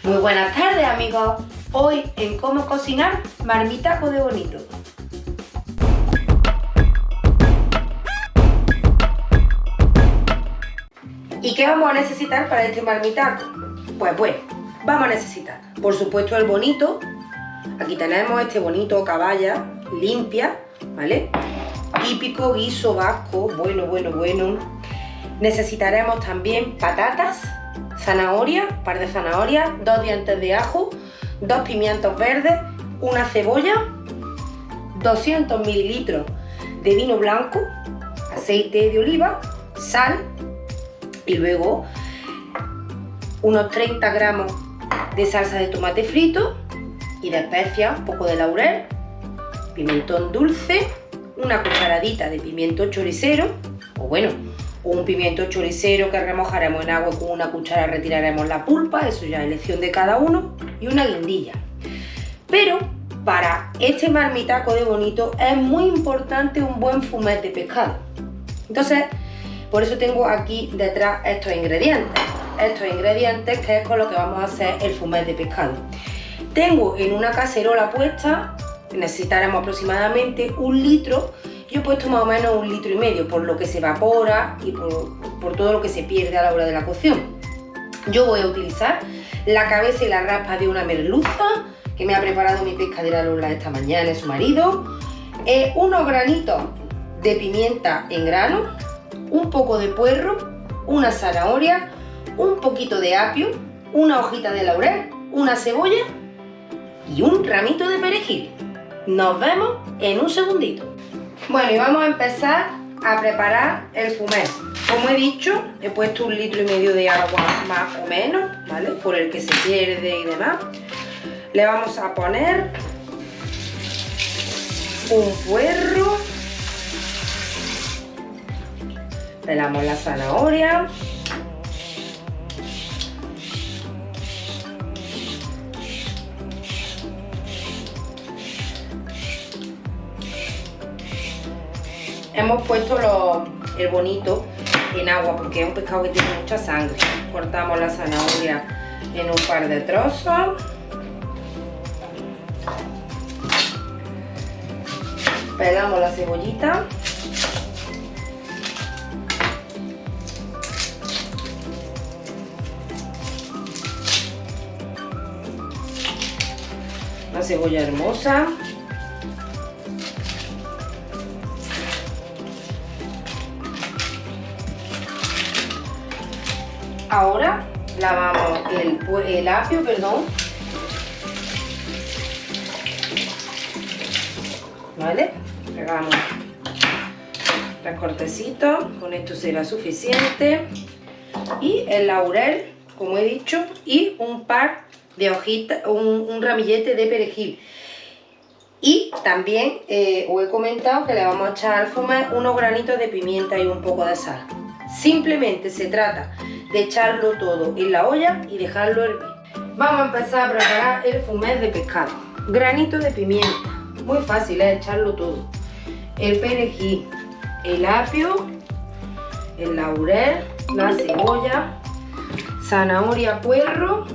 Muy buenas tardes, amigos. Hoy en Cómo Cocinar, marmitaco de bonito. ¿Y qué vamos a necesitar para este marmitaco? Pues bueno, vamos a necesitar, por supuesto, el bonito. Aquí tenemos este bonito caballa limpia, ¿vale? Típico guiso vasco, bueno. Necesitaremos también patatas, zanahoria, un par de zanahorias, 2 dientes de ajo, 2 pimientos verdes, una cebolla, 200 mililitros de vino blanco, aceite de oliva, sal y luego unos 30 gramos de salsa de tomate frito y de especias, un poco de laurel, pimentón dulce, una cucharadita de pimiento choricero, o un pimiento choricero que remojaremos en agua y con una cuchara retiraremos la pulpa, eso ya es elección de cada uno, y una guindilla. Pero para este marmitaco de bonito es muy importante un buen fumet de pescado. Entonces, por eso tengo aquí detrás estos ingredientes que es con lo que vamos a hacer el fumet de pescado. Tengo en una cacerola puesta, necesitaremos aproximadamente 1 litro. Yo he puesto más o menos 1,5 litros por lo que se evapora y por todo lo que se pierde a la hora de la cocción. Yo voy a utilizar la cabeza y la raspa de una merluza que me ha preparado mi pescadera Lola esta mañana y su marido, unos granitos de pimienta en grano, un poco de puerro, una zanahoria, un poquito de apio, una hojita de laurel, una cebolla y un ramito de perejil. Nos vemos en un segundito. Bueno, y vamos a empezar a preparar el fumet. Como he dicho, he puesto 1,5 litros de agua más o menos, ¿vale? Por el que se pierde y demás. Le vamos a poner un puerro. Pelamos la zanahoria. Hemos puesto el bonito en agua porque es un pescado que tiene mucha sangre. Cortamos la zanahoria en un par de trozos. Pelamos la cebollita. Una cebolla hermosa. Ahora lavamos el apio, ¿vale? Pegamos 3 cortecitos, con esto será suficiente. Y el laurel, como he dicho, y un par de hojitas, un ramillete de perejil. Y también os he comentado que le vamos a echar al fumet unos granitos de pimienta y un poco de sal. Simplemente se trata de echarlo todo en la olla y dejarlo hervir. Vamos a empezar a preparar el fumet de pescado. Granito de pimienta, muy fácil es echarlo todo. El perejil, el apio, el laurel, la cebolla, zanahoria, puerro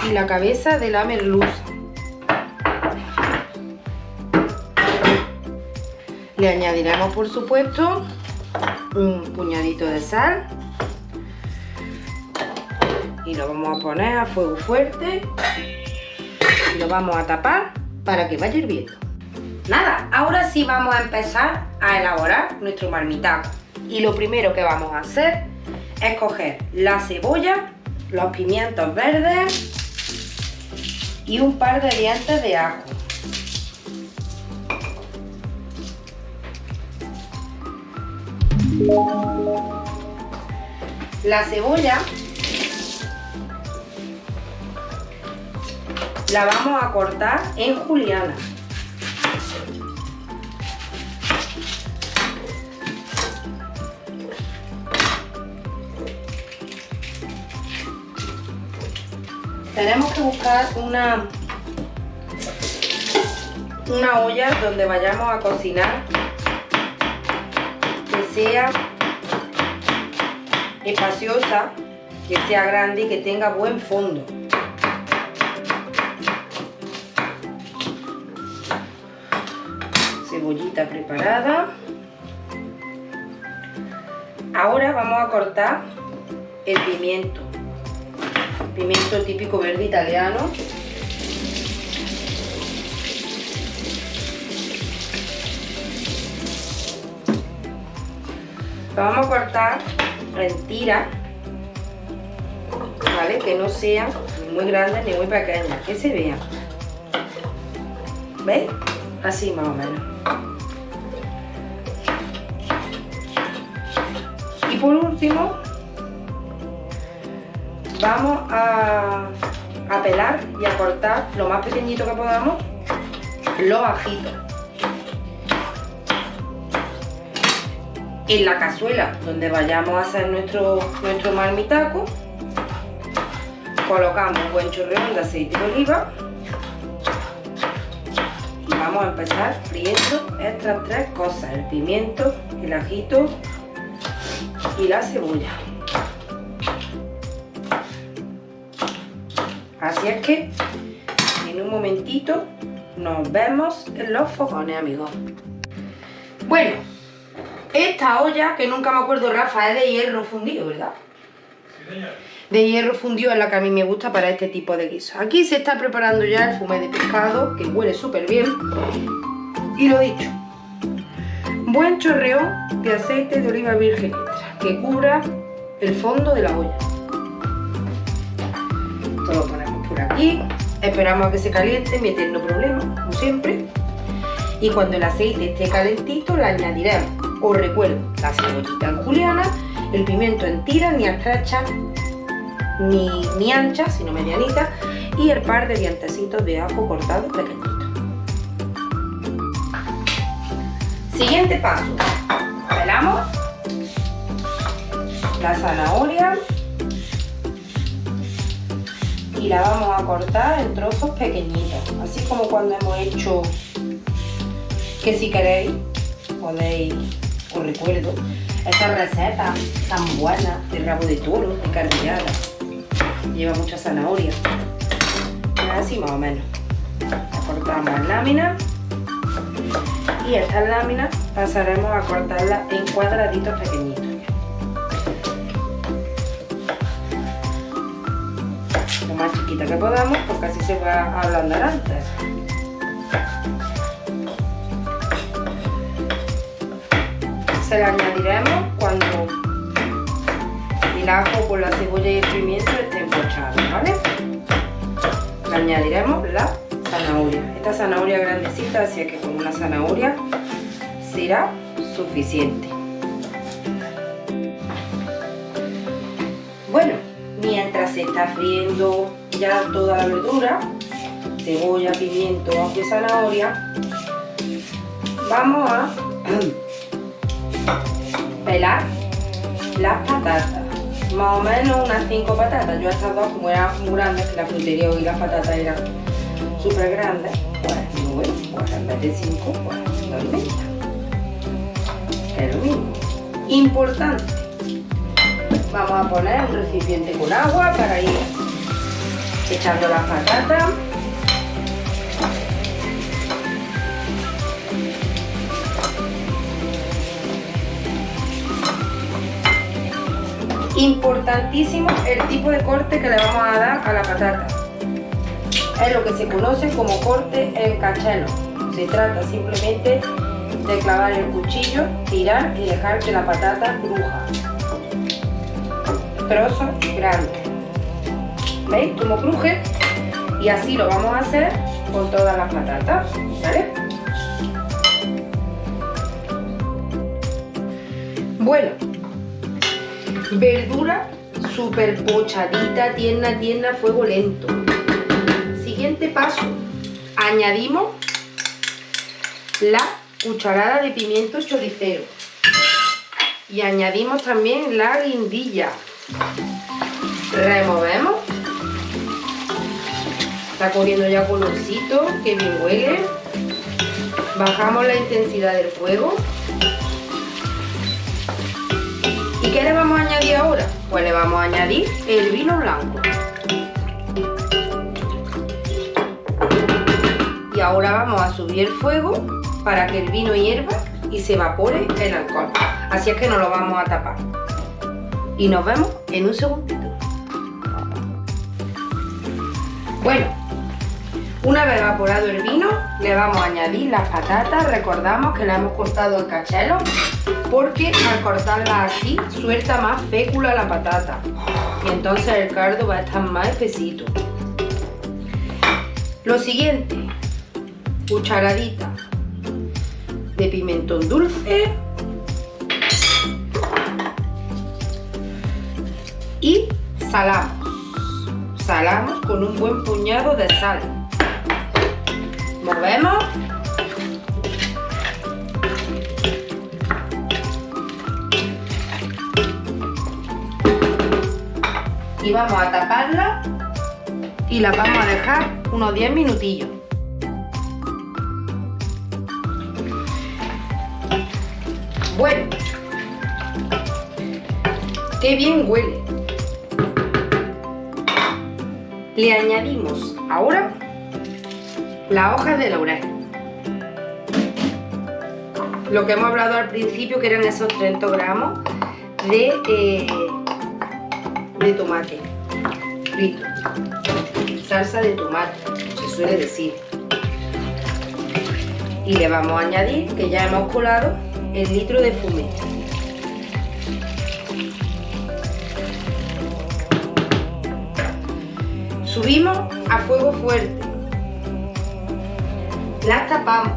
y la cabeza de la merluza. Le añadiremos, por supuesto, un puñadito de sal y lo vamos a poner a fuego fuerte y lo vamos a tapar para que vaya hirviendo. Nada, ahora sí vamos a empezar a elaborar nuestro marmitaco. Y lo primero que vamos a hacer es coger la cebolla, los pimientos verdes y un par de dientes de ajo. La cebolla la vamos a cortar en juliana. Tenemos que buscar una olla donde vayamos a cocinar que sea espaciosa, que sea grande y que tenga buen fondo. cebollita preparada. Ahora vamos a cortar el pimiento. Pimiento típico verde italiano. Lo vamos a cortar en tiras, ¿vale? Que no sean ni muy grandes ni muy pequeñas, que se vean. ¿Veis? Así más o menos. Y por último, vamos a pelar y a cortar lo más pequeñito que podamos los ajitos. En la cazuela donde vayamos a hacer nuestro marmitaco, colocamos un buen chorreón de aceite de oliva y vamos a empezar friendo estas tres cosas: el pimiento, el ajito y la cebolla. Así es que en un momentito nos vemos en los fogones, amigos. Bueno, esta olla, que nunca me acuerdo, Rafa, es de hierro fundido, ¿verdad? Sí, señor. De hierro fundido es la que a mí me gusta para este tipo de guisos. Aquí se está preparando ya el fumé de pescado, que huele súper bien. Y lo dicho, buen chorreón de aceite de oliva virgen extra, que cubra el fondo de la olla. Esto lo ponemos por aquí, esperamos a que se caliente, mi eterno problema, como siempre. Y cuando el aceite esté calentito, le añadiremos, os recuerdo, la cebollita en juliana, el pimiento en tiras, ni estrechas ni anchas, sino medianitas, y el par de dientecitos de ajo cortados pequeñitos. Siguiente paso, pelamos la zanahoria y la vamos a cortar en trozos pequeñitos, así como cuando hemos hecho, que si queréis podéis, os recuerdo, estas recetas tan buenas de rabo de toro, de carrillada, lleva mucha zanahoria, así más o menos. La cortamos en láminas y estas láminas pasaremos a cortarlas en cuadraditos pequeñitos. Lo más chiquita que podamos, porque así se va a ablandar antes. Se la añadiremos cuando el ajo con la cebolla y el pimiento estén pochados, ¿vale? Le añadiremos la zanahoria. Esta zanahoria grandecita, así que con una zanahoria será suficiente. Bueno, mientras se está friendo ya toda la verdura, cebolla, pimiento, ajo y zanahoria, vamos a pelar las patatas, más o menos unas 5 patatas. Yo estas dos, como eran muy grandes, que la frutería y las patatas eran súper grandes, pues en vez de 5, pues 2,5, que es lo mismo. Importante, vamos a poner un recipiente con agua para ir echando las patatas. Importantísimo el tipo de corte que le vamos a dar a la patata. Es lo que se conoce como corte en cachelo. Se trata simplemente de clavar el cuchillo, tirar y dejar que la patata cruja. Trozos grandes. ¿Veis cómo cruje? Y así lo vamos a hacer con todas las patatas, ¿vale? Bueno, verdura súper pochadita, tierna, fuego lento. Siguiente paso, añadimos la cucharada de pimiento choricero y añadimos también la guindilla. Removemos. Está cogiendo ya colorcito, que bien huele. Bajamos la intensidad del fuego. ¿Y qué le vamos a añadir ahora? Pues le vamos a añadir el vino blanco. Y ahora vamos a subir el fuego para que el vino hierva y se evapore el alcohol. Así es que nos lo vamos a tapar. Y nos vemos en un segundito. Bueno, una vez evaporado el vino, le vamos a añadir las patatas. Recordamos que las hemos cortado en cachelos, porque al cortarlas así suelta más fécula la patata y entonces el caldo va a estar más espesito. Lo siguiente, cucharadita de pimentón dulce y salamos con un buen puñado de sal. Movemos. Y vamos a taparla y la vamos a dejar unos 10 minutillos. Bueno, qué bien huele. Le añadimos ahora las hojas de laurel. Lo que hemos hablado al principio, que eran esos 30 gramos de tomate frito, salsa de tomate, se suele decir. Y le vamos a añadir, que ya hemos colado, el litro de fumé. Subimos a fuego fuerte, las tapamos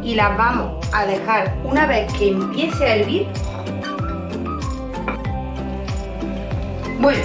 y las vamos a dejar una vez que empiece a hervir. Bueno,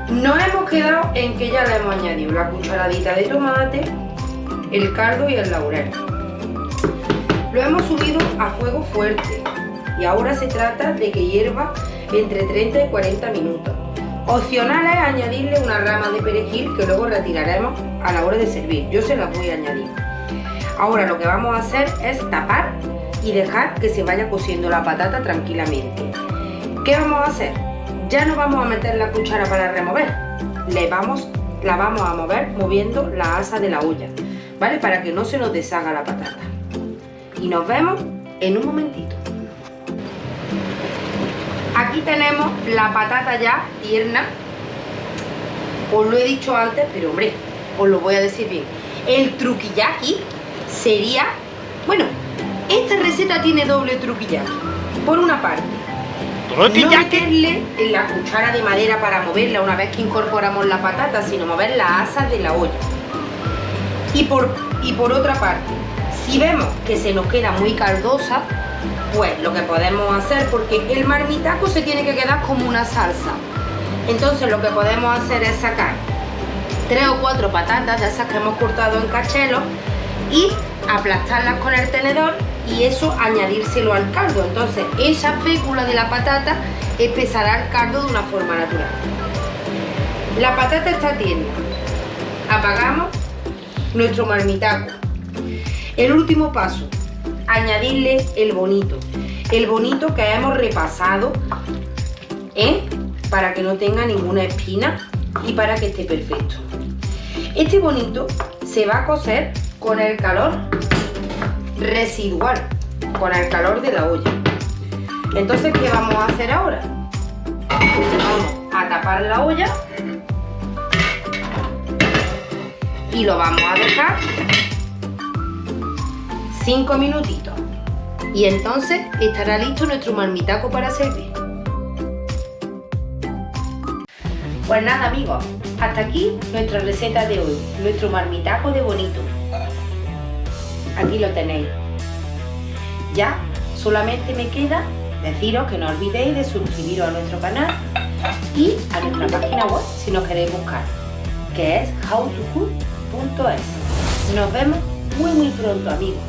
nos hemos quedado en que ya le hemos añadido la cucharadita de tomate, el caldo y el laurel. Lo hemos subido a fuego fuerte y ahora se trata de que hierva entre 30 y 40 minutos. Opcional es añadirle una rama de perejil que luego retiraremos a la hora de servir. Yo se las voy a añadir. Ahora lo que vamos a hacer es tapar y dejar que se vaya cociendo la patata tranquilamente. ¿Qué vamos a hacer? Ya no vamos a meter la cuchara para remover. La vamos a mover moviendo la asa de la olla, ¿vale? Para que no se nos deshaga la patata. Y nos vemos en un momentito. Aquí tenemos la patata ya tierna. Os lo he dicho antes, pero hombre, os lo voy a decir bien. El truquillaki sería... Bueno, esta receta tiene doble truquillaki. Por una parte, no meterle en la cuchara de madera para moverla una vez que incorporamos la patata, sino mover las asas de la olla. Y por otra parte, si vemos que se nos queda muy caldosa, pues lo que podemos hacer, porque el marmitaco se tiene que quedar como una salsa, entonces lo que podemos hacer es sacar 3 o 4 patatas de esas que hemos cortado en cachelos y aplastarlas con el tenedor y eso añadírselo al caldo. Entonces esa fécula de la patata espesará el caldo de una forma natural. La patata está tierna, apagamos nuestro marmitaco. El último paso, añadirle el bonito que hemos repasado, para que no tenga ninguna espina y para que esté perfecto. Este bonito se va a cocer con el calor residual, con el calor de la olla. Entonces, ¿qué vamos a hacer ahora? Vamos a tapar la olla y lo vamos a dejar 5 minutitos y entonces estará listo nuestro marmitaco para servir. Pues nada, amigos, hasta aquí nuestra receta de hoy, nuestro marmitaco de bonito. Aquí lo tenéis. Ya solamente me queda deciros que no olvidéis de suscribiros a nuestro canal y a nuestra página web si nos queréis buscar, que es howtocook.es. Nos vemos muy pronto, amigos.